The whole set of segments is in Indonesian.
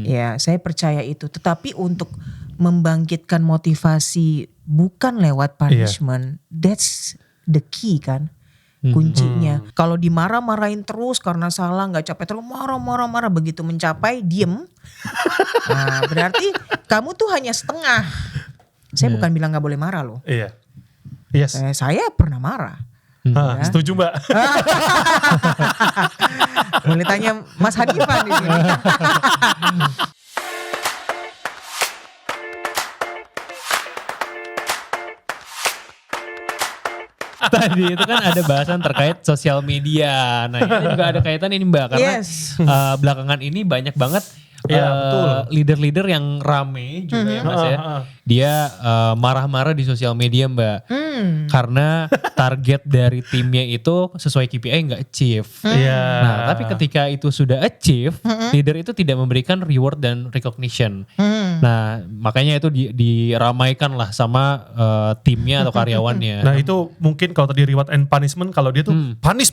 Ya, saya percaya itu. Tetapi untuk membangkitkan motivasi bukan lewat punishment, that's the key kan, kuncinya. Kalau dimarah-marahin terus karena salah, nggak capek terus marah, begitu mencapai diem, nah berarti kamu tuh hanya setengah. Saya bukan bilang nggak boleh marah loh. Iya. Yes. Saya pernah marah. Ya. Setuju Mbak. Boleh tanya Mas Hanifan di sini. Tadi itu kan ada bahasan terkait sosial media. Nah ini juga ada kaitan ini Mbak. Karena belakangan ini banyak banget betul. leader-leader yang rame juga ya Mas ya. Dia marah-marah di sosial media Mbak. Karena target dari timnya itu sesuai KPI nggak achieve. Nah tapi ketika itu sudah achieve, leader itu tidak memberikan reward dan recognition. Nah makanya itu diramaikan lah sama timnya atau karyawannya. Nah itu mungkin kalau tadi reward and punishment, kalau dia tuh panis.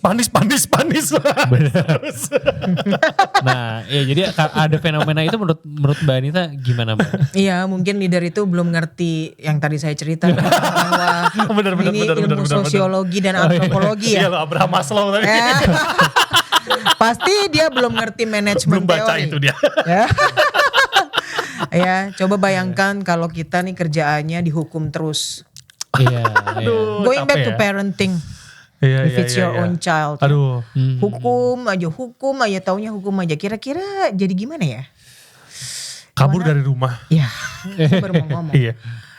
Nah ya jadi ada fenomena itu menurut Mbak Anita gimana Mbak? Iya mungkin leader itu belum ngerti yang tadi saya cerita bahwa ini ilmu sosiologi dan antropologi ya. Iya Abraham Maslow tadi. Pasti dia belum ngerti manajemen Belum baca teori. itu dia. Ya, coba bayangkan kalau kita nih kerjaannya dihukum terus. Iya. Going back to parenting. If it's your own child. Aduh. Hukum aja, taunya hukum aja. Kira-kira jadi gimana ya? Kabur dari rumah. Ya, saya baru mau ngomong. Iya.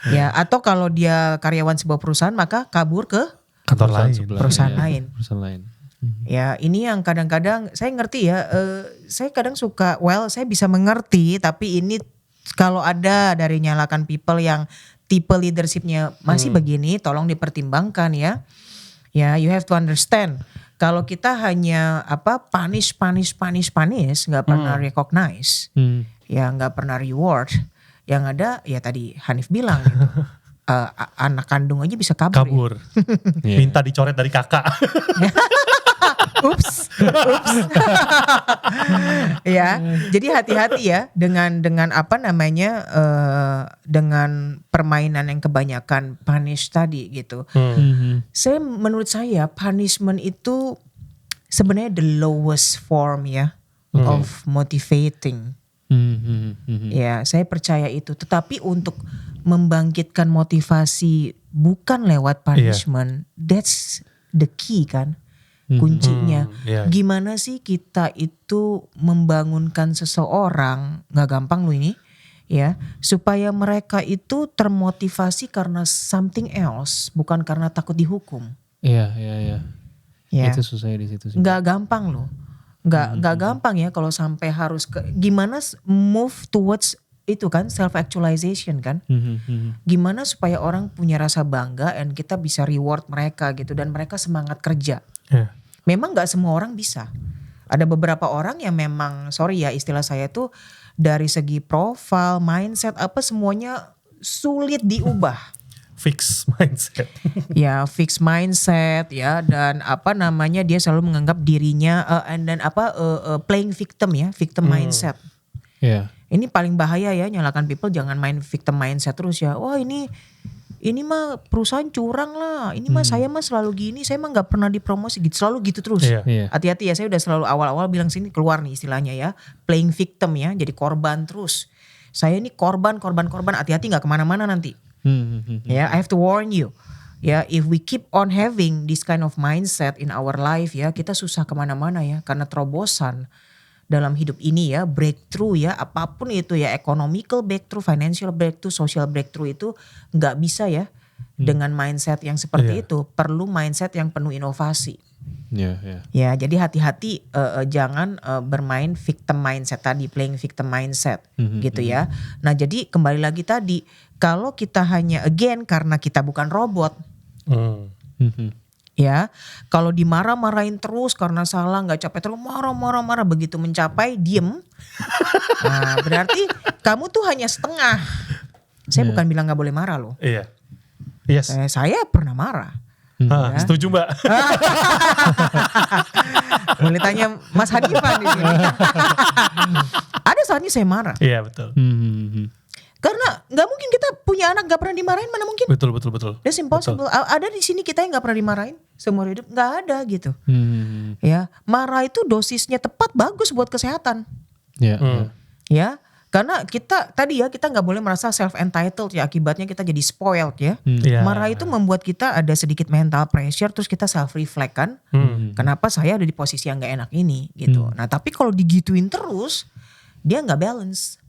Ya, atau kalau dia karyawan sebuah perusahaan maka kabur ke Kantor lain. perusahaan lain. Perusahaan lain. Ya, ini yang kadang-kadang saya ngerti ya. Saya kadang suka, saya bisa mengerti, tapi ini kalau ada dari nyalakan people yang tipe leadershipnya masih begini, tolong dipertimbangkan ya. Ya, you have to understand. Kalau kita hanya punish, nggak pernah recognize, ya nggak pernah reward. Yang ada ya tadi Hanif bilang gitu. Anak kandung aja bisa kabur. Ya. Minta dicoret dari kakak. Ups. Ya, jadi hati-hati ya dengan dengan permainan yang kebanyakan punish tadi gitu. Menurut saya punishment itu sebenarnya the lowest form ya of motivating. Ya, saya percaya itu. Tetapi untuk membangkitkan motivasi bukan lewat punishment, that's the key kan, kuncinya. Gimana sih kita itu membangunkan seseorang, nggak gampang loh ini, ya, supaya mereka itu termotivasi karena something else, bukan karena takut dihukum. Iya. Ya. Itu susah di situ sih. Nggak gampang loh. Nggak gampang ya kalau sampai harus gimana move towards itu kan self actualization kan. Gimana supaya orang punya rasa bangga and kita bisa reward mereka gitu dan mereka semangat kerja. Memang nggak semua orang bisa. Ada beberapa orang yang memang sorry ya istilah saya tuh dari segi profile, mindset semuanya sulit diubah. Fix mindset. Ya fix mindset ya dan dia selalu menganggap dirinya playing victim ya, victim mindset. Iya. Ini paling bahaya ya, nyalakan people, jangan main victim mindset terus ya. Wah ini mah perusahaan curang lah, ini mah saya mah selalu gini, saya mah nggak pernah dipromosi gitu, selalu gitu terus. Iya. Hati-hati ya, saya udah selalu awal-awal bilang sini keluar nih istilahnya ya, playing victim ya, jadi korban terus. Saya ini korban, hati-hati nggak kemana-mana nanti. Ya, I have to warn you. Ya, if we keep on having this kind of mindset in our life ya, kita susah kemana-mana ya, karena terobosan dalam hidup ini ya, breakthrough ya, apapun itu ya, economical breakthrough, financial breakthrough, social breakthrough itu nggak bisa ya dengan mindset yang seperti itu. Perlu mindset yang penuh inovasi. Ya, jadi hati-hati jangan bermain victim mindset tadi, playing victim mindset gitu ya. Nah, jadi kembali lagi tadi, kalau kita hanya karena kita bukan robot. Ya, kalau dimarah-marahin terus karena salah, nggak capek terus marah, begitu mencapai diem, nah berarti kamu tuh hanya setengah. Saya bukan bilang nggak boleh marah loh. Iya. Yes. Saya pernah marah. Ya. Setuju Mbak. Boleh tanya Mas Hanifan di sini. Ada saatnya saya marah. Iya betul. Karena nggak mungkin kita punya anak nggak pernah dimarahin, mana mungkin? Betul. That's impossible. Ada di sini kita yang nggak pernah dimarahin seumur hidup, nggak ada gitu. Ya, marah itu dosisnya tepat, bagus buat kesehatan. Ya, karena kita nggak boleh merasa self entitled ya, akibatnya kita jadi spoiled ya. Marah itu membuat kita ada sedikit mental pressure, terus kita self reflect kan. Kenapa saya ada di posisi yang nggak enak ini gitu. Nah tapi kalau digituin terus, dia nggak balance.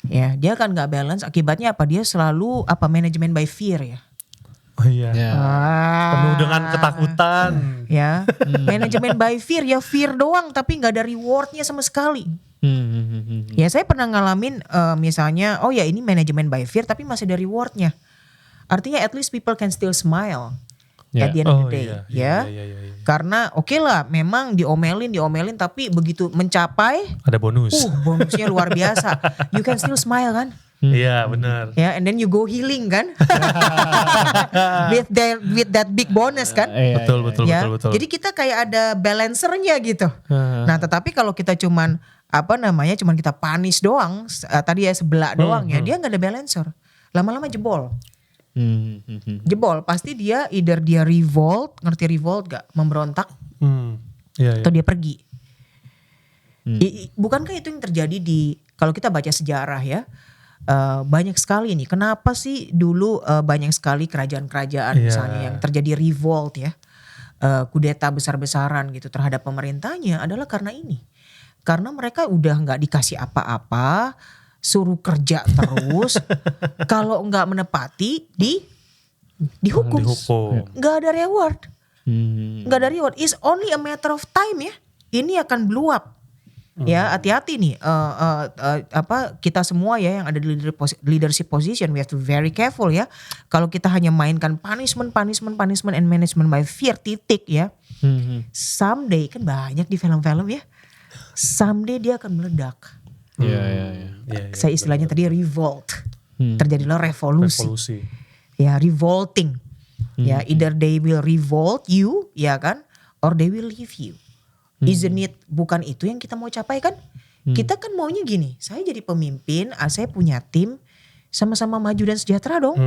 Ya, dia kan nggak balance. Akibatnya apa? Dia selalu manajemen by fear ya. Oh iya. Penuh dengan ketakutan. Ya, manajemen by fear ya, fear doang tapi nggak ada rewardnya sama sekali. Ya saya pernah ngalamin misalnya, oh ya ini manajemen by fear tapi masih ada rewardnya. Artinya at least people can still smile at the end of the day. Iya. Karena oke lah memang diomelin tapi begitu mencapai ada bonus. Bonusnya luar biasa. You can still smile kan? Iya benar. Ya, and then you go healing kan? with that big bonus kan? Betul. Jadi kita kayak ada balancernya gitu. Nah, tetapi kalau kita cuman kita panis doang, tadi ya sebelah doang ya, dia nggak ada balancer. Lama-lama jebol. Jebol, pasti dia either dia revolt, ngerti revolt gak? Memberontak. Atau dia pergi. Bukankah itu yang terjadi kalau kita baca sejarah ya? Banyak sekali nih. Kenapa sih dulu banyak sekali kerajaan-kerajaan misalnya yang terjadi revolt ya, kudeta besar-besaran gitu terhadap pemerintahnya adalah karena ini. Karena mereka udah nggak dikasih apa-apa, suruh kerja terus, kalau nggak menepati dihukum. Nggak ada reward, nggak ada reward. It's only a matter of time ya. Ini akan blow up. Ya hati-hati nih kita semua ya yang ada di leadership position, we have to very careful ya. Kalau kita hanya mainkan punishment and management by fear titik ya, someday kan banyak di film-film ya, someday dia akan meledak. Saya istilahnya tadi revolt, terjadilah revolusi. Ya revolting, ya either they will revolt you ya kan, or they will leave you. Isn't it? Bukan itu yang kita mau capai kan? Kita kan maunya gini, saya jadi pemimpin, saya punya tim, sama-sama maju dan sejahtera dong.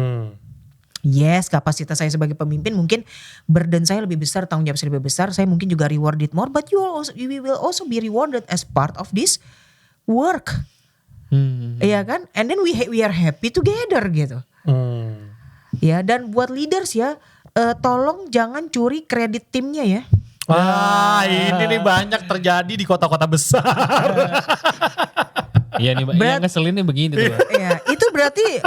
Yes, kapasitas saya sebagai pemimpin mungkin burden saya lebih besar, tanggung jawab saya lebih besar, saya mungkin juga rewarded more, but you will also be rewarded as part of this work. Iya kan? And then we are happy together gitu. Ya, dan buat leaders ya, tolong jangan curi kredit timnya ya. Ini nih banyak terjadi di kota-kota besar. Iya nih, yang ngeselin nih begini tuh. Ya, itu berarti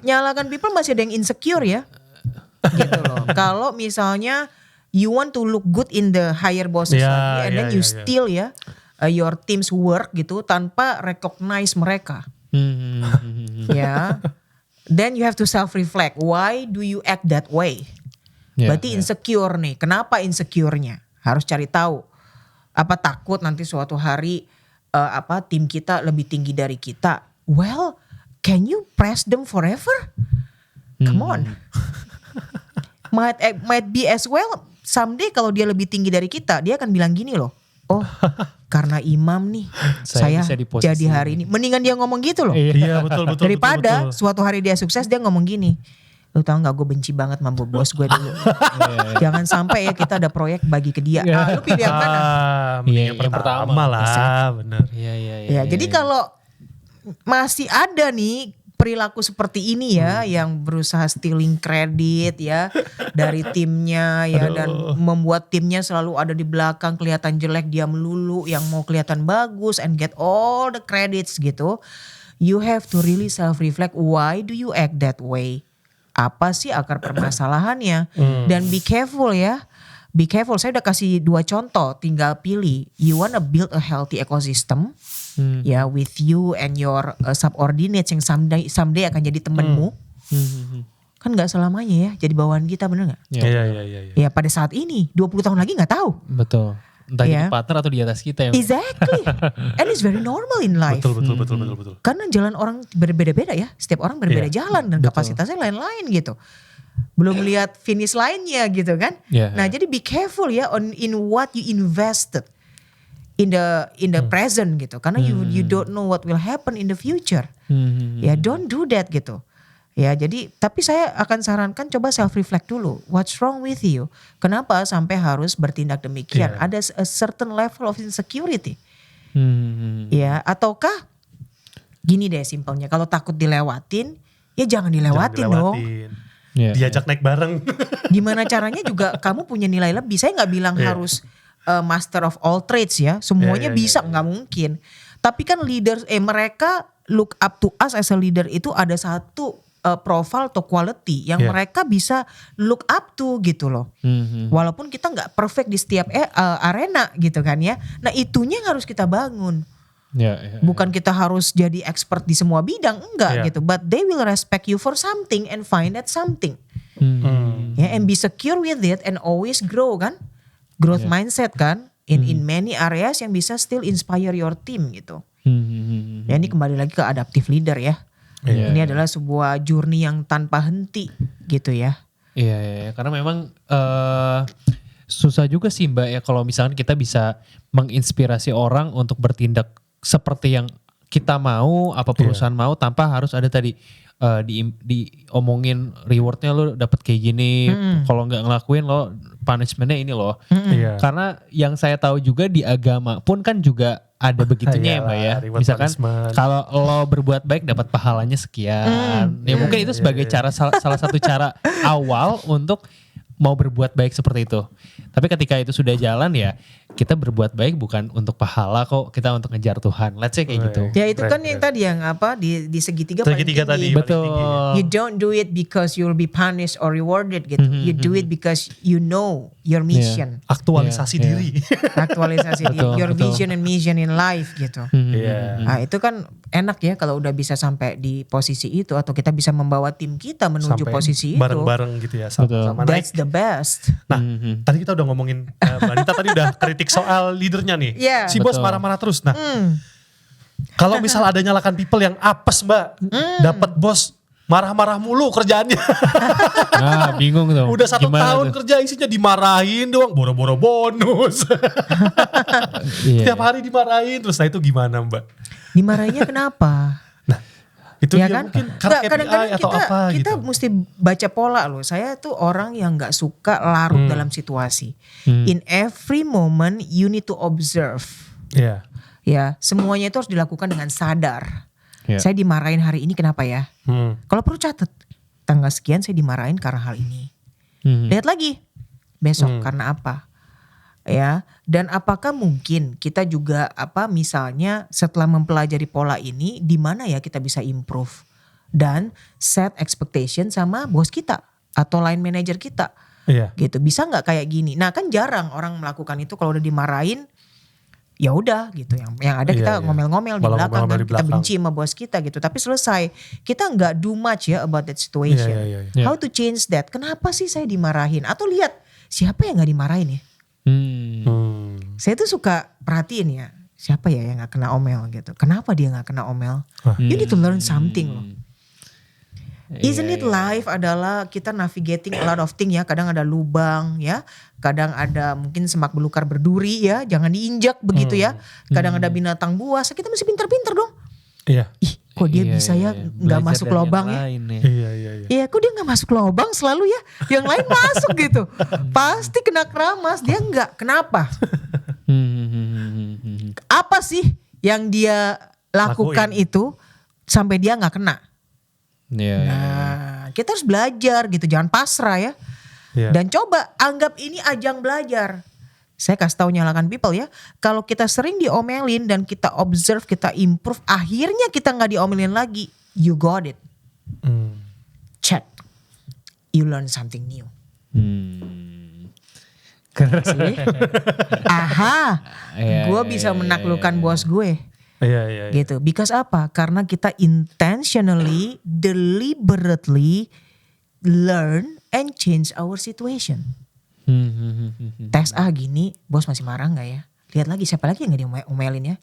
nyalakan people masih ada yang insecure ya. Gitu loh. Kalau misalnya you want to look good in the higher bosses lagi, and then you steal ya your team's work gitu tanpa recognize mereka. Ya. Then you have to self reflect. Why do you act that way? Berarti insecure nih. Kenapa insecure-nya? Harus cari tahu. Apa takut nanti suatu hari tim kita lebih tinggi dari kita? Well, can you press them forever? Come on. Might be as well someday kalau dia lebih tinggi dari kita, dia akan bilang gini loh. Oh, karena imam nih saya jadi hari ini. Mendingan dia ngomong gitu loh. Iya betul. Daripada suatu hari dia sukses dia ngomong gini. Lu tau gak gue benci banget sama bos gue dulu. Jangan sampai ya kita ada proyek bagi ke dia. Lu pilih yang mana? Yang pertama lah, bener. Iya. Jadi kalau masih ada nih perilaku seperti ini ya, yang berusaha stealing kredit ya dari timnya ya, dan membuat timnya selalu ada di belakang kelihatan jelek, dia melulu yang mau kelihatan bagus and get all the credits gitu. You have to really self reflect, why do you act that way? Apa sih akar permasalahannya? Dan be careful ya. Be careful, saya udah kasih 2 contoh, tinggal pilih. You wanna build a healthy ecosystem ya with you and your subordinates yang someday akan jadi temenmu. Kan gak selamanya ya jadi bawahan kita, bener gak? Iya. Ya pada saat ini 20 tahun lagi gak tahu. Betul. Entah jadi partner atau di atas kita ya. Exactly. And it's very normal in life. Betul. Karena jalan orang berbeda-beda ya. Setiap orang berbeda jalan dan kapasitasnya lain-lain gitu. Belum lihat finish lainnya gitu kan. Nah jadi be careful ya in what you invested. in the present gitu. Karena you don't know what will happen in the future. Ya, don't do that gitu. Ya, jadi tapi saya akan sarankan coba self reflect dulu. What's wrong with you? Kenapa sampai harus bertindak demikian? Yeah. Ada a certain level of insecurity. Ya, Ya. ataukah gini deh simpelnya, kalau takut dilewatin, ya jangan dilewatin dong. Diajak naik bareng. Gimana caranya juga kamu punya nilai lebih. Saya nggak bilang harus master of all trades ya. Semuanya bisa, nggak mungkin. Tapi kan leaders, mereka look up to us as a leader itu ada satu profile atau quality yang mereka bisa look up to gitu loh. Walaupun kita nggak perfect di setiap arena gitu kan ya. Nah itunya yang harus kita bangun. Bukan kita harus jadi expert di semua bidang, enggak gitu. But they will respect you for something and find that something. Ya, and be secure with it and always grow kan. Growth mindset kan in many areas yang bisa still inspire your team gitu. Ya, ini kembali lagi ke adaptive leader ya. Ini adalah sebuah journey yang tanpa henti gitu ya. Iya, karena memang susah juga sih Mbak ya kalau misalkan kita bisa menginspirasi orang untuk bertindak seperti yang kita mau, apa perusahaan mau tanpa harus ada tadi diomongin rewardnya lo dapat kayak gini, kalau nggak ngelakuin lo punishmentnya ini loh. Karena yang saya tahu juga di agama pun kan juga ada begitunya ya Mbak ya. Misalkan kalau lo berbuat baik dapat pahalanya sekian. Ya mungkin itu sebagai cara salah satu cara awal untuk mau berbuat baik seperti itu. Tapi ketika itu sudah jalan ya kita berbuat baik bukan untuk pahala kok, kita untuk ngejar Tuhan. Let's say kayak gitu. Ya itu kan yang tadi yang apa di segitiga paling tinggi. Tadi. Betul. You don't do it because you'll be punished or rewarded gitu. You do it because you know your mission. Aktualisasi diri. Aktualisasi diri. Your vision and mission in life gitu. Nah itu kan enak ya kalau udah bisa sampai di posisi itu atau kita bisa membawa tim kita menuju Sampai posisi itu. Bareng-bareng gitu ya. Sama That's naik. the best. Nah tadi kita udah ngomongin, Mbak Anita tadi udah kritik soal leadernya nih. Yeah. Si bos marah-marah terus. Nah kalau misal ada nyalakan people yang apes Mbak. Dapat bos marah-marah mulu kerjaannya. Nah bingung tuh. Udah 1 tahun tuh? kerja isinya dimarahin doang. Boro-boro bonus. Tiap hari dimarahin terus. Nah itu gimana Mbak? Dimarahinnya kenapa? Itu Ya dia kan? mungkin karena KPI Kadang-kadang atau apa kita gitu. mesti baca pola loh. Saya tuh orang yang gak suka larut dalam situasi. In every moment you need to observe. Iya. Ya, semuanya itu harus dilakukan dengan sadar. Ya. Saya dimarahin hari ini kenapa ya? Kalau perlu catat, tanggal sekian saya dimarahin karena hal ini. Lihat lagi besok karena apa? Ya, dan apakah mungkin kita juga misalnya setelah mempelajari pola ini di mana ya kita bisa improve dan set expectation sama bos kita atau line manager kita. Iya. Gitu. Bisa nggak kayak gini? Nah, kan jarang orang melakukan itu kalau udah dimarahin ya udah gitu. Yang ada kita ngomel-ngomel di belakang kan, kita benci sama bos kita gitu. Tapi selesai. Kita nggak do much ya about that situation. Iya. How to change that? Kenapa sih saya dimarahin? Atau lihat siapa yang nggak dimarahin ya? Saya tuh suka perhatiin ya, siapa ya yang gak kena omel gitu. Kenapa dia gak kena omel? You need to learn something loh. Isn't it life adalah kita navigating a lot of thing ya. Kadang ada lubang ya, kadang ada mungkin semak belukar berduri ya, jangan diinjak begitu ya. Kadang ada binatang buas, kita mesti pintar-pintar dong. Iya. Ih kok dia bisa ya gak masuk lubang ya. Iya. Iya kok dia gak masuk lubang selalu ya. Yang lain masuk gitu. Pasti kena keramas, dia enggak. Kenapa? Apa sih yang dia lakukan itu sampai dia gak kena? Nah kita harus belajar gitu. Jangan pasrah ya. Dan coba anggap ini ajang belajar. Saya kasih tahu nyalakan people ya. Kalau kita sering diomelin dan kita observe, kita improve, akhirnya kita gak diomelin lagi. You got it. Check. You learn something new. See? Aha. Gue bisa menaklukkan bos gue. Iya. Gitu. Because apa? Karena kita intentionally, deliberately learn and change our situation. Tes A gini, bos masih marah gak ya? Lihat lagi siapa lagi yang gak diomelin ya?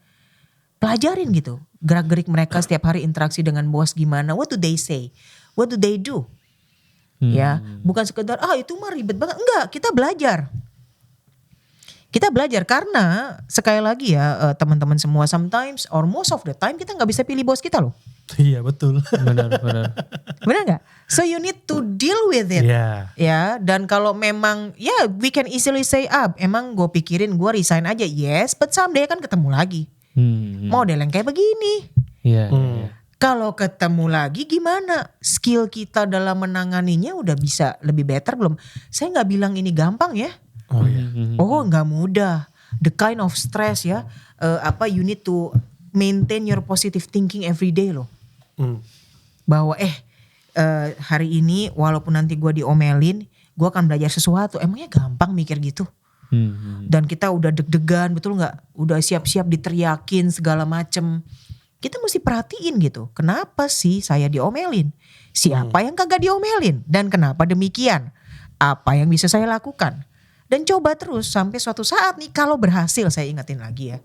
Pelajarin gitu. Gerak-gerik mereka setiap hari interaksi dengan bos gimana. What do they say? What do they do? Ya, bukan sekedar itu mah ribet banget. Enggak, kita belajar. Kita belajar karena sekali lagi ya teman-teman semua, sometimes or most of the time kita nggak bisa pilih bos kita loh. Iya betul. Benar. Benar nggak? So you need to deal with it. Iya. Ya, dan kalau memang ya we can easily say emang gue pikirin gue resign aja. Yes, but someday kan ketemu lagi. Model yang kayak begini. Iya. Kalau ketemu lagi gimana? Skill kita dalam menanganinya udah bisa lebih better belum? Saya nggak bilang ini gampang ya. Oh iya. Oh nggak mudah. The kind of stress ya. You need to maintain your positive thinking every day loh. Bahwa hari ini walaupun nanti gue diomelin, gue akan belajar sesuatu. Emangnya gampang mikir gitu? Dan kita udah deg-degan, betul nggak? Udah siap-siap diteriakin segala macem. Kita mesti perhatiin gitu. Kenapa sih saya diomelin? Siapa yang kagak diomelin? Dan kenapa demikian? Apa yang bisa saya lakukan? Dan coba terus sampai suatu saat nih kalau berhasil, saya ingetin lagi ya.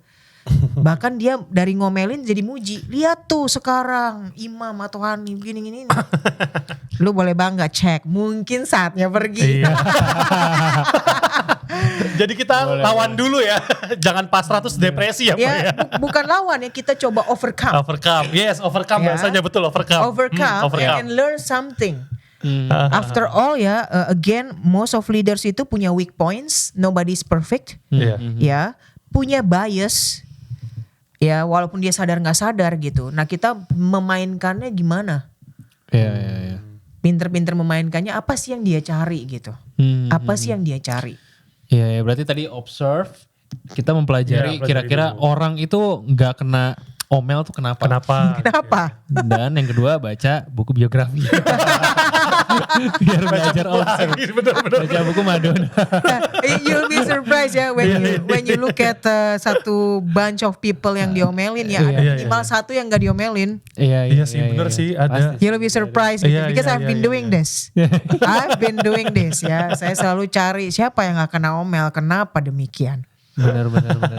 Bahkan dia dari ngomelin jadi muji. Lihat tuh sekarang Imam atau Hani gini. Lu boleh bangga, cek. Mungkin saatnya pergi. Iya. Jadi kita lawan dulu ya. Jangan pasrah terus depresi ya Pak ya. Bukan lawan ya, kita coba overcome. Overcome Ya. bahasanya betul overcome. Overcome and learn something. After all ya, again most of leaders itu punya weak points. Nobody's perfect. Ya, punya bias. Ya, walaupun dia sadar nggak sadar gitu. Nah, kita memainkannya gimana? Iya. Pinter-pinter memainkannya, apa sih yang dia cari gitu? Apa sih yang dia cari? Iya, berarti tadi observe, kita mempelajari Iya, kira-kira dulu. orang itu nggak kena omel tuh kenapa? Kenapa? Dan yang kedua baca buku biografi. Biar belajar observe. Baca buku Madonna. You'll be surprised ya when you look at satu bunch of people yang diomelin ya, ada minimal satu yang gak diomelin. Iya sih, bener sih, ada. You'll be surprised gitu, because I've been doing this. I've been doing this ya. Saya selalu cari siapa yang gak kena omel, kenapa demikian. Benar.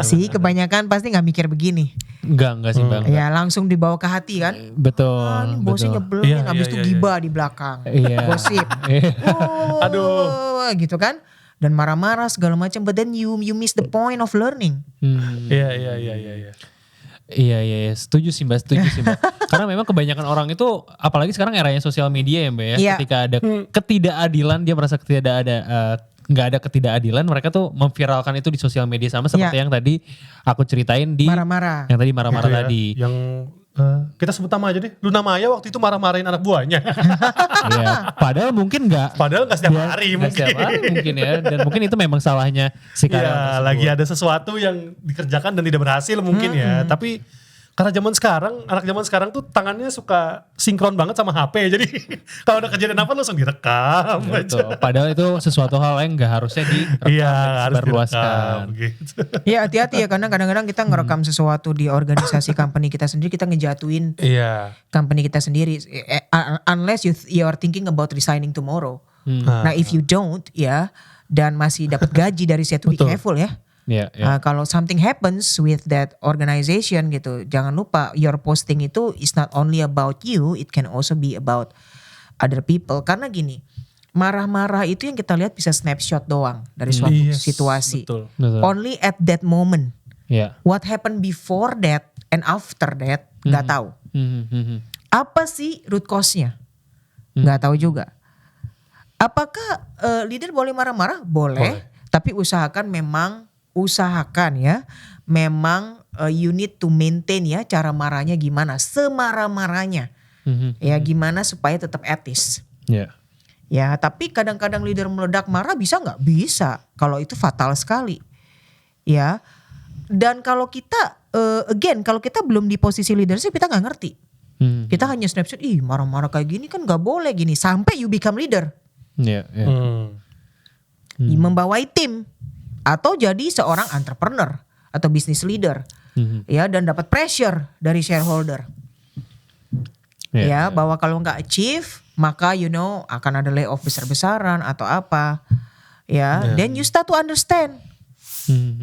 Sih kebanyakan pasti gak mikir begini. Enggak sih Bang. Ya langsung dibawa ke hati kan. Betul. Ini bosnya nyebelin, habis itu gibah di belakang. Iya. Gosip. Aduh. Gitu kan. Dan marah-marah segala macam, but then you miss the point of learning. Iya. Iya, setuju sih Mbak. Karena memang kebanyakan orang itu, apalagi sekarang eranya sosial media ya Mbak ya. Iya. Ketika ada ketidakadilan, dia merasa nggak ada ketidakadilan, mereka tuh memviralkan itu di sosial media, sama seperti yang tadi aku ceritain di Marah-marah. Yang tadi marah-marah tadi. Yang kita sebut nama aja deh. Luna Maya waktu itu marah-marahin anak buahnya. Iya, padahal mungkin nggak. Padahal gak setiap hari Nggak mungkin. setiap hari mungkin ya. Dan mungkin itu memang salahnya si karyawan Iya, tersebut. lagi ada sesuatu yang dikerjakan dan tidak berhasil mungkin ya. Tapi karena anak zaman sekarang tuh tangannya suka sinkron banget sama HP. Jadi kalau ada kejadian apa langsung direkam Betul. aja. Padahal itu sesuatu hal yang nggak harusnya direkam Iya, dan harus disebarluaskan. direkam gitu. Ya hati-hati ya, karena kadang-kadang kita ngerekam sesuatu di organisasi company kita sendiri, kita ngejatuhin Iya. company kita sendiri. Unless you are thinking about resigning tomorrow. Nah if you don't ya, dan masih dapat gaji dari situ, be careful ya. Iya. Kalau something happens with that organization gitu, jangan lupa your posting itu is not only about you, it can also be about other people. Karena gini, marah-marah itu yang kita lihat bisa snapshot doang dari suatu situasi. Betul. Only at that moment. Iya. What happened before that and after that nggak tahu. Apa sih root cause-nya? Nggak tahu juga. Apakah leader boleh marah-marah? Boleh. Tapi usahakan ya, memang you need to maintain ya cara marahnya gimana, semarah-marahnya. Ya gimana supaya tetap etis. Iya. Ya tapi kadang-kadang leader meledak marah bisa nggak? Bisa. Kalau itu fatal sekali. Ya. Dan kalau kita, kalau kita belum di posisi leadership kita nggak ngerti. Kita hanya snapshot, marah-marah kayak gini kan nggak boleh gini. Sampai you become leader. Iya. Membawai tim. Atau jadi seorang entrepreneur atau business leader, ya, dan dapat pressure dari shareholder, ya, bahwa kalau nggak achieve maka akan ada layoff besar-besaran atau apa, ya, then you start to understand,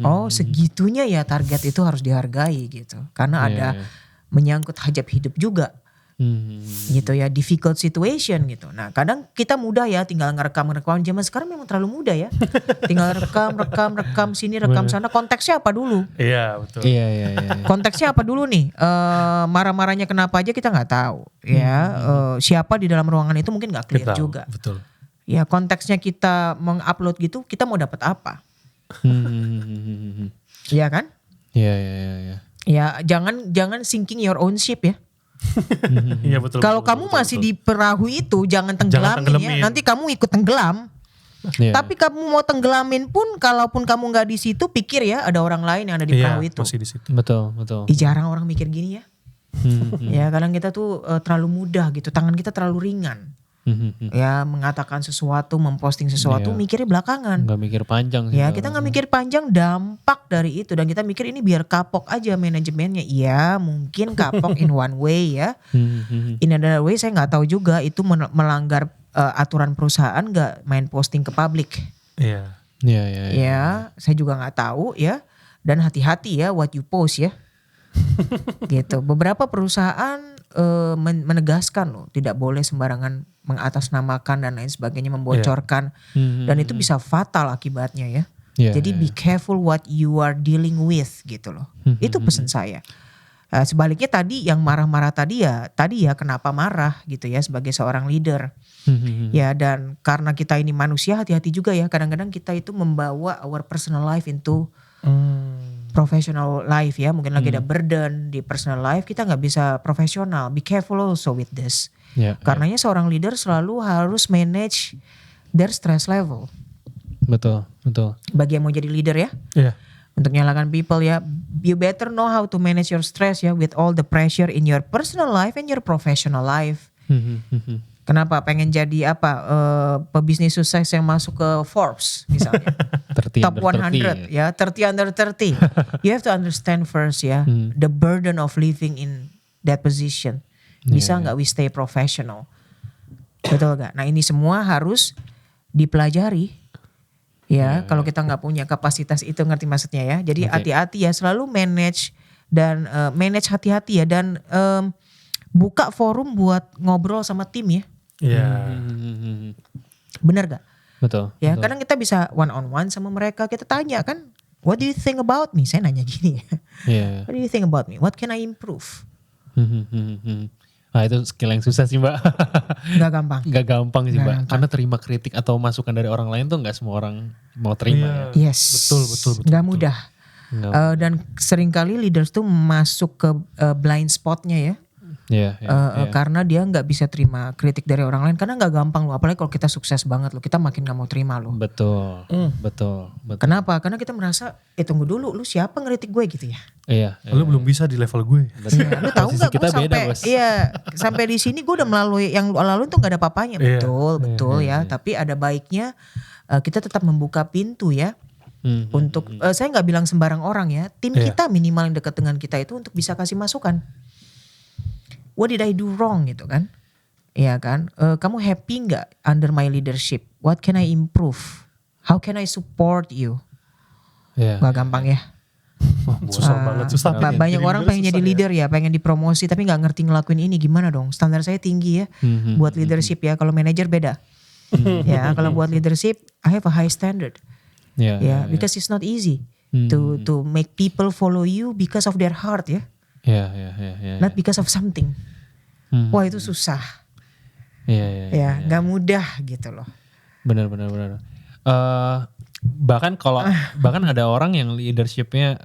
oh segitunya ya target itu harus dihargai gitu, karena ada menyangkut hajat hidup juga gitu ya, difficult situation gitu. Nah kadang kita mudah ya tinggal ngerekam zaman sekarang memang terlalu mudah ya, tinggal rekam sini rekam sana. Konteksnya apa dulu? Iya betul. Iya. Konteksnya apa dulu nih? Marah-marahnya kenapa aja kita nggak tahu ya. Siapa di dalam ruangan itu mungkin nggak clear Kita tahu, juga. betul. Ya konteksnya kita mengupload gitu, kita mau dapat apa? Iya kan? Iya. Ya jangan sinking your own ship ya. Iya betul. Kalau betul, kamu betul, masih betul. di perahu itu jangan tenggelamin ya. tenggelamin. Nanti kamu ikut tenggelam. Iya. Tapi kamu mau tenggelamin pun, kalaupun kamu nggak di situ, pikir ya ada orang lain yang ada di perahu itu. Masih di situ. Betul. Jarang orang mikir gini ya. Ya kadang kita tuh terlalu mudah gitu, tangan kita terlalu ringan. Ya mengatakan sesuatu, memposting sesuatu, Iya. mikirnya belakangan. Nggak mikir panjang sih. Ya kita nggak mikir panjang dampak dari itu, dan kita mikir ini biar kapok aja manajemennya. Iya mungkin kapok in one way ya. In another way saya nggak tahu juga itu melanggar aturan perusahaan nggak main posting ke publik. Iya. Ya saya juga nggak tahu ya. Dan hati-hati ya what you post ya. Gitu. Beberapa perusahaan menegaskan loh tidak boleh sembarangan mengatasnamakan dan lain sebagainya, membocorkan, dan itu bisa fatal akibatnya ya. Jadi be careful what you are dealing with gitu loh. Itu pesan saya. Sebaliknya tadi yang marah-marah tadi ya kenapa marah gitu ya sebagai seorang leader. Ya dan karena kita ini manusia, hati-hati juga ya, kadang-kadang kita itu membawa our personal life into professional life ya. Mungkin lagi ada burden di personal life, kita nggak bisa profesional. Be careful also with this. Karenanya seorang leader selalu harus manage their stress level. Betul. Bagi yang mau jadi leader ya, untuk nyalakan people ya, you better know how to manage your stress ya, with all the pressure in your personal life and your professional life. Kenapa pengen jadi pebisnis sukses yang masuk ke Forbes misalnya, top 100 ya, 30 under 30. You have to understand first ya, the burden of living in that position. Bisa nggak we stay professional? Betul gak? Nah ini semua harus dipelajari. Ya, kalau kita nggak punya kapasitas itu, ngerti maksudnya ya. Jadi hati-hati ya, selalu manage dan manage hati-hati ya, dan buka forum buat ngobrol sama tim ya. Iya. Bener gak? Betul. Ya, kadang kita bisa one on one sama mereka, kita tanya kan, what do you think about me? Saya nanya gini ya. What do you think about me? What can I improve? Nah itu skill yang susah sih Mbak. Gak gampang. Gak gampang sih Gak Mbak. gampang. Karena terima kritik atau masukan dari orang lain tuh gak semua orang mau terima ya. Yes. Betul. Gak mudah. Dan seringkali leaders tuh masuk ke blind spotnya ya. Karena dia nggak bisa terima kritik dari orang lain, karena nggak gampang loh, apalagi kalau kita sukses banget loh, kita makin nggak mau terima loh. Betul. Kenapa? Karena kita merasa, tunggu dulu, lu siapa ngeritik gue gitu ya? Iya. Lu belum bisa di level gue. Ya, lu tahu nggak? Kita beda bos. Iya, sampai di sini gue udah melalui yang lalu tuh nggak ada apa-apanya. Betul ya. Tapi ada baiknya kita tetap membuka pintu ya. Untuk saya nggak bilang sembarang orang ya, tim kita minimal yang dekat dengan kita itu untuk bisa kasih masukan. What did I do wrong gitu kan? Iya kan? Kamu happy nggak under my leadership? What can I improve? How can I support you? Gak gampang ya. Susah banget. Banyak orang pengen jadi leader ya, pengen dipromosi tapi nggak ngerti ngelakuin ini, gimana dong? Standar saya tinggi ya buat leadership ya. Kalau manager beda. Ya kalau buat leadership, I have a high standard. Because it's not easy to make people follow you because of their heart ya. Not because of something. Wah itu susah. Ya, nggak mudah gitu loh. Benar. Bahkan ada orang yang leadershipnya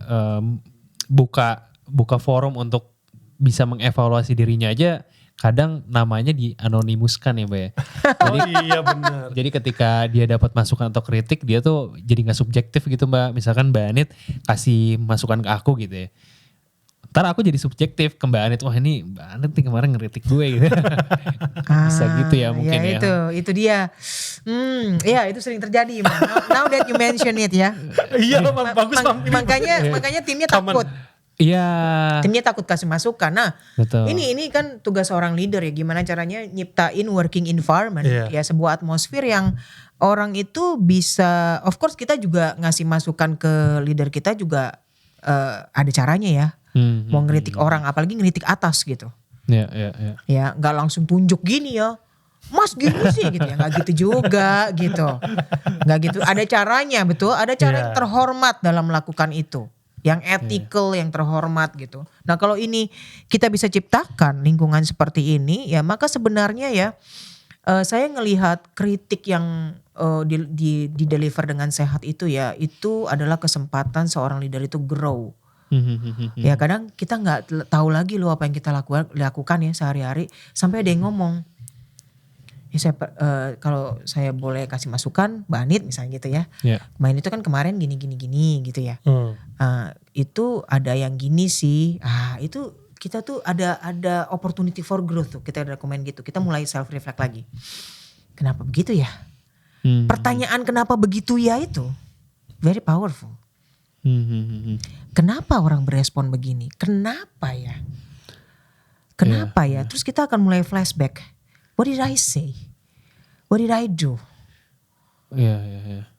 buka forum untuk bisa mengevaluasi dirinya aja, kadang namanya dianonimuskan ya Mbak ya. Iya benar. Jadi ketika dia dapat masukan atau kritik, dia tuh jadi gak subjektif gitu Mbak. Misalkan Mbak Anit kasih masukan ke aku gitu ya. Ntar aku jadi subjektif ke Mbak Anit, wah ini Mbak Anit nih kemarin ngeritik gue gitu. Bisa gitu ya mungkin ya. Itu dia. Ya itu sering terjadi. Now that you mention it ya. Iya bagus. Makanya timnya takut. Iya. Timnya takut kasih masukan. Nah, betul. Ini kan tugas seorang leader ya, gimana caranya nyiptain working environment ya, sebuah atmosfer yang orang itu bisa, of course kita juga ngasih masukan ke leader kita juga ada caranya ya. Mau ngeritik orang, apalagi ngeritik atas gitu. Ya, nggak langsung tunjuk gini ya. Mas gini sih gitu ya, nggak gitu juga gitu. Nggak gitu, ada caranya betul, ada cara yang terhormat dalam melakukan itu. Yang ethical, yang terhormat gitu. Nah kalau ini kita bisa ciptakan lingkungan seperti ini ya maka sebenarnya ya saya ngelihat kritik yang di deliver dengan sehat itu ya itu adalah kesempatan seorang leader itu grow. Ya kadang kita nggak tahu lagi loh apa yang kita lakukan ya sehari-hari sampai ada yang ngomong. Ya kalau saya boleh kasih masukan, Mbak Anit misalnya gitu ya. Main itu kan kemarin gini gitu ya. Itu ada yang gini sih. Itu kita tuh ada opportunity for growth tuh. Kita ada komen gitu. Kita mulai self reflect lagi. Kenapa begitu ya? Pertanyaan kenapa begitu ya itu very powerful. Kenapa orang berespon begini? Kenapa ya? Kenapa ya? Terus kita akan mulai flashback. What did I say? What did I do?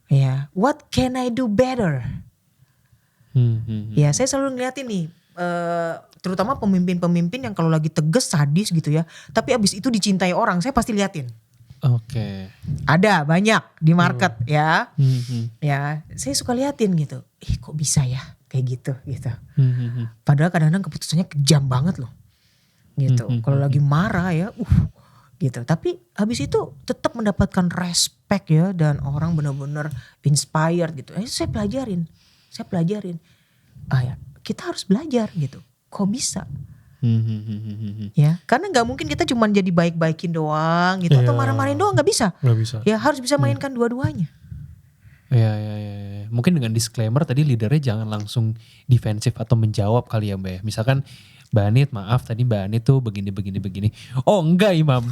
Ya, what can I do better? Ya, saya selalu ngeliatin nih, terutama pemimpin-pemimpin yang kalau lagi tegas, sadis gitu ya. Tapi abis itu dicintai orang, saya pasti liatin. Ada banyak di market ya. Ya, saya suka liatin gitu. Kok bisa ya kayak gitu. Padahal kadang-kadang keputusannya kejam banget loh. Gitu. Kalau lagi marah ya, gitu. Tapi habis itu tetap mendapatkan respect ya dan orang benar-benar inspired gitu. Saya pelajarin. Ya, kita harus belajar gitu. Kok bisa? Ya, karena nggak mungkin kita cuma jadi baik-baikin doang gitu atau marah-marahin doang nggak bisa. Ya harus bisa mainkan dua-duanya. Ya. Mungkin dengan disclaimer tadi leadernya jangan langsung defensif atau menjawab kali ya Mbak. Misalkan Mbak Anit maaf tadi Mbak Anit tuh begini. Oh enggak Imam.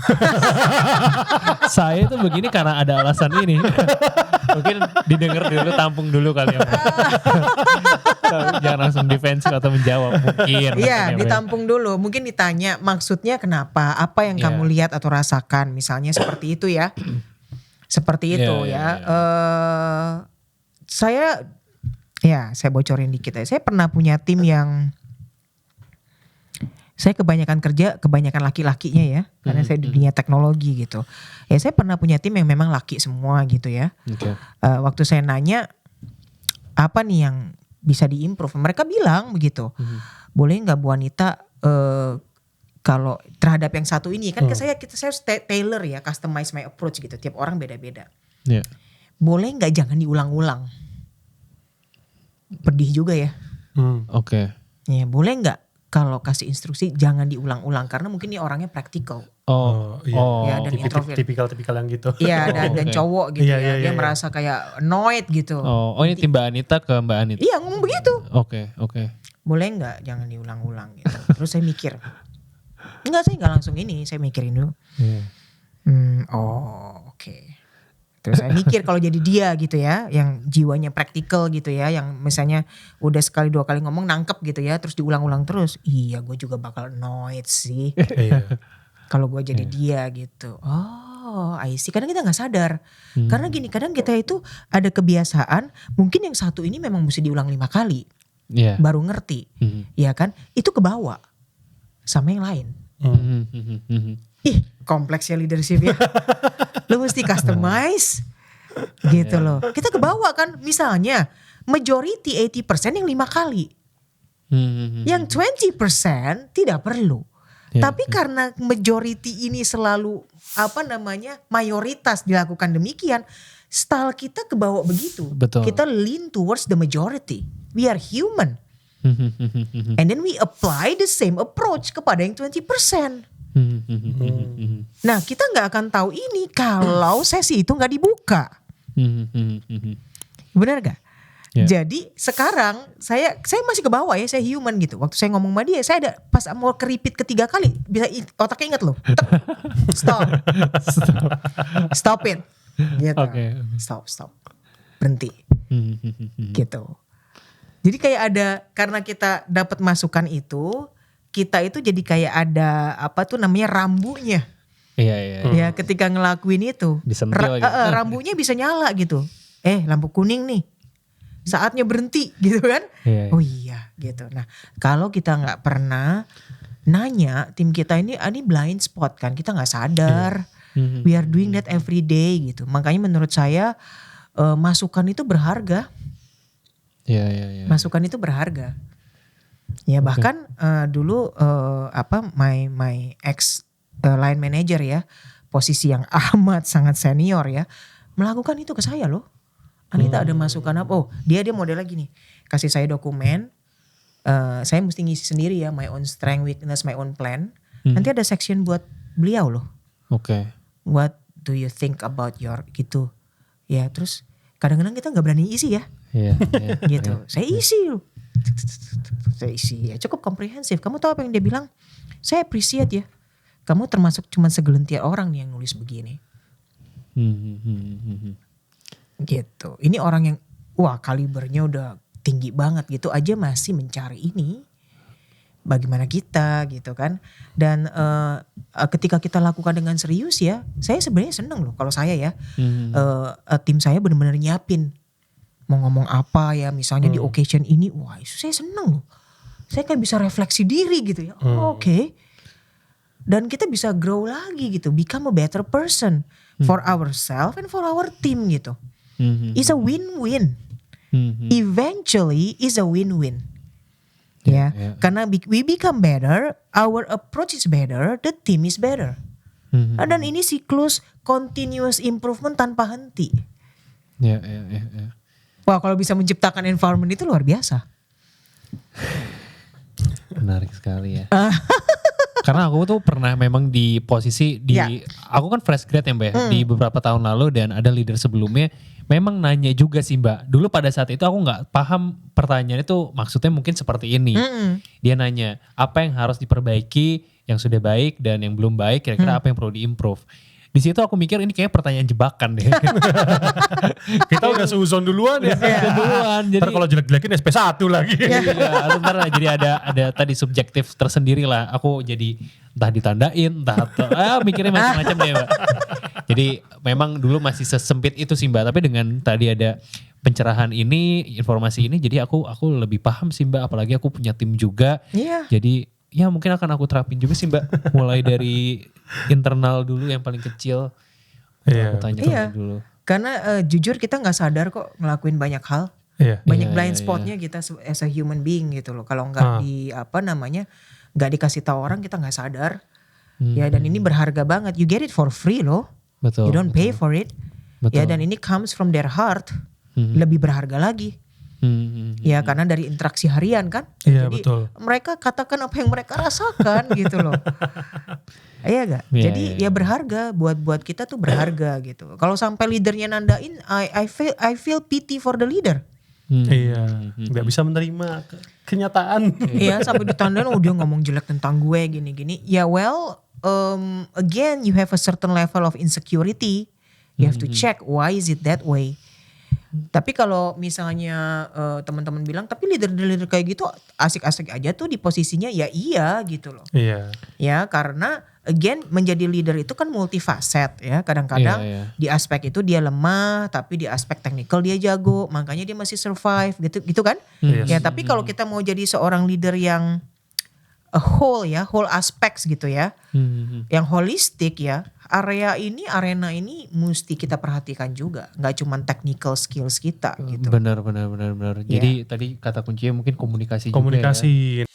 Saya tuh begini karena ada alasan ini. Mungkin didengar dulu, tampung dulu kali ya. Jangan langsung defensif atau menjawab mungkin. Iya ditampung dulu. Mungkin ditanya maksudnya kenapa. Apa yang kamu lihat atau rasakan. Misalnya seperti itu ya. Seperti itu ya. Saya bocorin dikit ya. Saya pernah punya tim yang saya kebanyakan laki-lakinya ya. Karena saya di dunia teknologi gitu. Ya saya pernah punya tim yang memang laki semua gitu ya. Waktu saya nanya apa nih yang bisa diimprove. Mereka bilang begitu. Boleh gak Bu Anita kalau terhadap yang satu ini. Kan saya tailor ya. Customize my approach gitu. Tiap orang beda-beda. Boleh gak jangan diulang-ulang. Pedih juga ya. Ya boleh gak kalau kasih instruksi jangan diulang-ulang karena mungkin dia orangnya praktikal. Ya, dan introvert. Tipikal yang gitu. Iya dan cowok gitu ya. Dia merasa kayak annoyed gitu. Ini tim Mbak Anita ke Mbak Anit. Iya ngomong begitu. Oke. Boleh nggak jangan diulang-ulang gitu. Terus saya mikir. Enggak saya nggak langsung ini. Saya mikirin dulu. Oke. Terus saya mikir kalau jadi dia gitu ya, yang jiwanya praktikal gitu ya, yang misalnya udah sekali dua kali ngomong nangkep gitu ya, terus diulang-ulang terus, iya gue juga bakal annoyed sih. Kalau gue jadi dia gitu. I see. Kadang kita nggak sadar, karena gini, kadang kita itu ada kebiasaan, mungkin yang satu ini memang mesti diulang 5 kali, baru ngerti, ya kan? Itu kebawa sama yang lain. Kompleks ya leadership ya. Lu mesti customize gitu loh. Kita kebawa kan misalnya majority 80% yang 5 kali. Yang 20% tidak perlu. Tapi karena majority ini selalu mayoritas dilakukan demikian, style kita kebawa begitu. Betul. Kita lean towards the majority. We are human. And then we apply the same approach kepada yang 20%. Nah kita gak akan tahu ini kalau sesi itu gak dibuka. Benar gak? Jadi sekarang saya masih ke bawah ya, saya human gitu. Waktu saya ngomong sama dia, saya ada pas mau keripit ketiga kali, bisa otaknya inget loh. Stop it. Gitu. Stop. Berhenti. Gitu. Jadi kayak ada, karena kita dapat masukan itu, kita itu jadi kayak ada rambunya. Ya ketika ngelakuin itu. Rambunya bisa nyala gitu. Lampu kuning nih. Saatnya berhenti gitu kan. Oh iya gitu. Nah kalau kita gak pernah nanya tim kita ini blind spot kan, kita nggak sadar. We are doing that every day gitu. Makanya menurut saya masukan itu berharga. Iya. Masukan itu berharga. Ya bahkan dulu my ex line manager ya, posisi yang amat sangat senior ya, melakukan itu ke saya loh. Anita ada masukan apa? Oh dia modelnya gini, kasih saya dokumen, saya mesti ngisi sendiri ya, my own strength, weakness, my own plan. Nanti ada section buat beliau loh. Oke. What do you think about your gitu. Ya terus kadang-kadang kita gak berani isi ya. Iya. Gitu. Saya isi loh. Saya isi ya, cukup komprehensif. Kamu tahu apa yang dia bilang? Saya appreciate ya. Kamu termasuk cuma segelintir orang nih yang nulis begini. Gitu. Ini orang yang wah kalibernya udah tinggi banget gitu aja masih mencari ini. Bagaimana kita gitu kan. Dan ketika kita lakukan dengan serius ya, saya sebenarnya seneng loh kalau saya ya. Tim saya benar-benar nyiapin. Mau ngomong apa ya misalnya di occasion ini, wah itu saya seneng loh. Saya kayak bisa refleksi diri gitu ya. Oke. Dan kita bisa grow lagi gitu, become a better person for ourselves and for our team gitu. It's a win-win. Eventually is a win-win. Ya, karena we become better, our approach is better, the team is better. Dan ini siklus continuous improvement tanpa henti. Iya. Wah, kalau bisa menciptakan environment itu luar biasa. Menarik sekali ya. Karena aku tuh pernah memang di posisi aku kan fresh grad ya Mbak ya, di beberapa tahun lalu, dan ada leader sebelumnya memang nanya juga sih Mbak. Dulu pada saat itu aku nggak paham pertanyaan itu maksudnya mungkin seperti ini. Dia nanya apa yang harus diperbaiki, yang sudah baik dan yang belum baik, kira-kira apa yang perlu diimprove. Di situ aku mikir ini kayak pertanyaan jebakan deh. Kita udah seuzon duluan ya. Jadi Ntar kalau jelek-jelekin SP1 lagi. iya, ntar jadi ada tadi subjektif tersendiri lah. Aku jadi entah ditandain, mikirnya macam-macam deh Mbak. Jadi memang dulu masih sesempit itu sih Mbak. Tapi dengan tadi ada pencerahan ini, informasi ini, jadi aku lebih paham sih Mbak. Apalagi aku punya tim juga. Iya. Jadi ya mungkin akan aku terapin juga sih Mbak. Mulai dari internal dulu yang paling kecil. Aku tanya dulu. Karena jujur kita gak sadar kok ngelakuin banyak hal. Banyak blind spotnya kita as a human being gitu loh. Kalau gak gak dikasih tahu orang kita gak sadar. Ya dan ini berharga banget. You get it for free loh. Betul. You don't pay for it. Betul. Ya dan ini comes from their heart. Lebih berharga lagi. Ya karena dari interaksi harian kan. Iya jadi betul. mereka katakan apa yang mereka rasakan gitu loh. Iya gak? Jadi ya berharga buat kita tuh berharga gitu. Kalau sampai leadernya nandain, I feel pity for the leader. Iya, nggak bisa menerima kenyataan. Iya sampai ditandain, oh dia ngomong jelek tentang gue gini-gini. Ya well, again you have a certain level of insecurity. You have to check why is it that way. Tapi kalau misalnya teman-teman bilang, tapi leader-leader kayak gitu asik-asik aja tuh di posisinya, ya iya gitu loh. Iya. Ya karena again menjadi leader itu kan multifaset ya. Kadang-kadang di aspek itu dia lemah, tapi di aspek teknikal dia jago, makanya dia masih survive gitu kan. Ya tapi kalau kita mau jadi seorang leader yang whole aspects gitu ya, yang holistik ya, arena ini mesti kita perhatikan juga, nggak cuma technical skills kita gitu. Benar. Jadi tadi kata kuncinya mungkin komunikasi juga ya.